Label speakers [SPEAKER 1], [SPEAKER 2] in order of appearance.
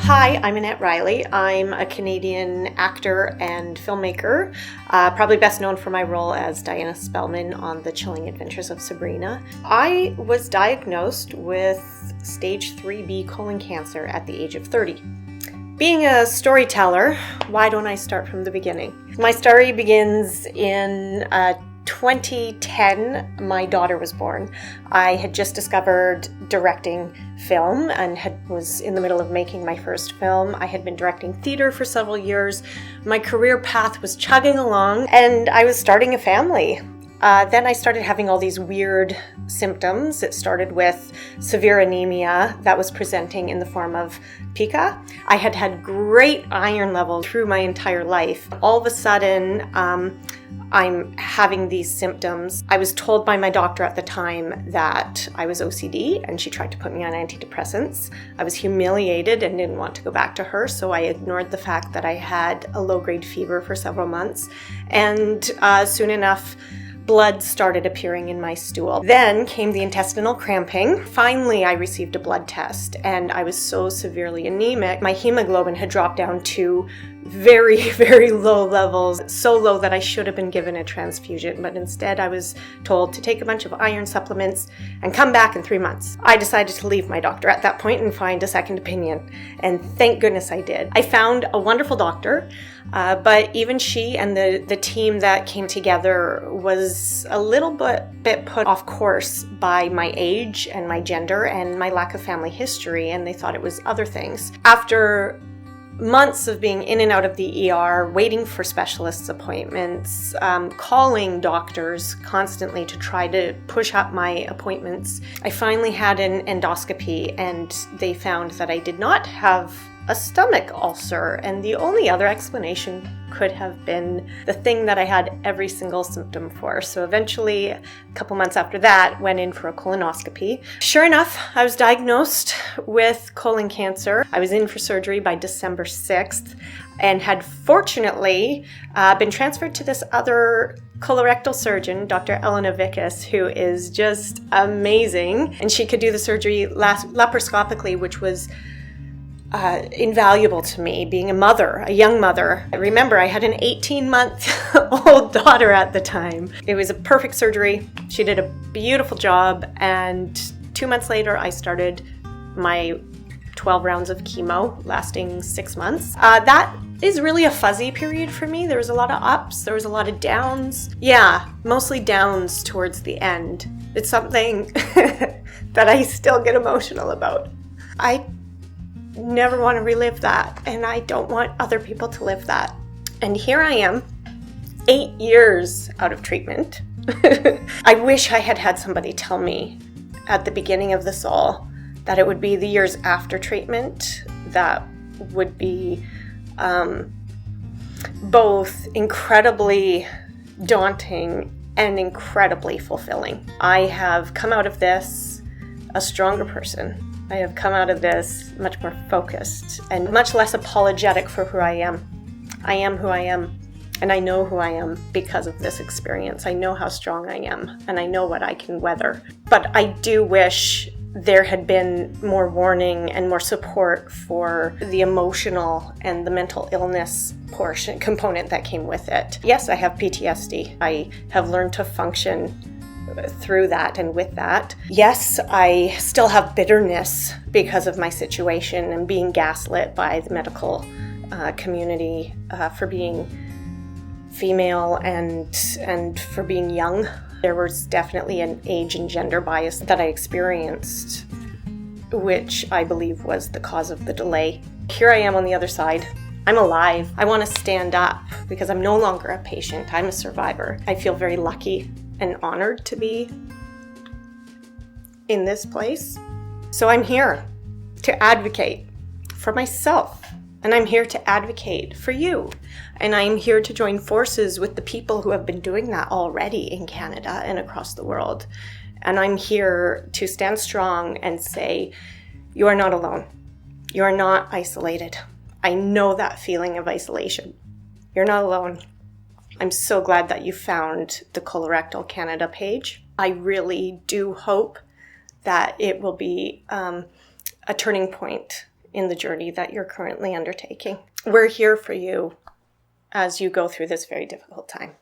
[SPEAKER 1] Hi, I'm Annette Reilly. I'm a Canadian actor and filmmaker, probably best known for my role as Diana Spellman on The Chilling Adventures of Sabrina. I was diagnosed with stage 3B colon cancer at the age of 30. Being a storyteller, why don't I start from the beginning? My story begins in 2010, my daughter was born. I had just discovered directing film and was in the middle of making my first film. I had been directing theater for several years. My career path was chugging along and I was starting a family. Then I started having all these weird symptoms. It started with severe anemia that was presenting in the form of pica. I had had great iron levels through my entire life. All of a sudden, I'm having these symptoms. I was told by my doctor at the time that I was OCD and she tried to put me on antidepressants. I was humiliated and didn't want to go back to her, so I ignored the fact that I had a low-grade fever for several months. And soon enough, blood started appearing in my stool. Then came the intestinal cramping. Finally, I received a blood test and I was so severely anemic. My hemoglobin had dropped down to very, very low levels, so low that I should have been given a transfusion, but instead I was told to take a bunch of iron supplements and come back in 3 months. I decided to leave my doctor at that point and find a second opinion, and thank goodness I did. I found a wonderful doctor, but even she and the team that came together was a little bit put off course by my age and my gender and my lack of family history, and they thought it was other things. After months of being in and out of the ER, waiting for specialists' appointments, calling doctors constantly to try to push up my appointments, I finally had an endoscopy and they found that I did not have a stomach ulcer, and the only other explanation could have been the thing that I had every single symptom for. So eventually, a couple months after that, went in for a colonoscopy. Sure enough, I was diagnosed with colon cancer. I was in for surgery by December 6th and had fortunately been transferred to this other colorectal surgeon, Dr. Elena Vickus, who is just amazing. And she could do the surgery laparoscopically, which was invaluable to me, being a young mother. I remember I had an 18-month-old daughter at the time. It was a perfect surgery. She did a beautiful job, and 2 months later I started my 12 rounds of chemo lasting 6 months. That is really a fuzzy period for me. There was a lot of ups, there was a lot of downs. Yeah, mostly downs towards the end. It's something that I still get emotional about. I never want to relive that, and I don't want other people to live that. And here I am, 8 years out of treatment. I wish I had had somebody tell me at the beginning of this all that it would be the years after treatment that would be both incredibly daunting and incredibly fulfilling. I have come out of this a stronger person. I have come out of this much more focused and much less apologetic for who I am. I am who I am, and I know who I am because of this experience. I know how strong I am, and I know what I can weather. But I do wish there had been more warning and more support for the emotional and the mental illness component that came with it. Yes, I have PTSD. I have learned to function through that and with that. Yes, I still have bitterness because of my situation and being gaslit by the medical community for being female and for being young. There was definitely an age and gender bias that I experienced, which I believe was the cause of the delay. Here I am on the other side. I'm alive. I want to stand up because I'm no longer a patient. I'm a survivor. I feel very lucky and honored to be in this place. So I'm here to advocate for myself, and I'm here to advocate for you. And I'm here to join forces with the people who have been doing that already in Canada and across the world. And I'm here to stand strong and say, you are not alone. You are not isolated. I know that feeling of isolation. You're not alone. I'm so glad that you found the Colorectal Canada page. I really do hope that it will be a turning point in the journey that you're currently undertaking. We're here for you as you go through this very difficult time.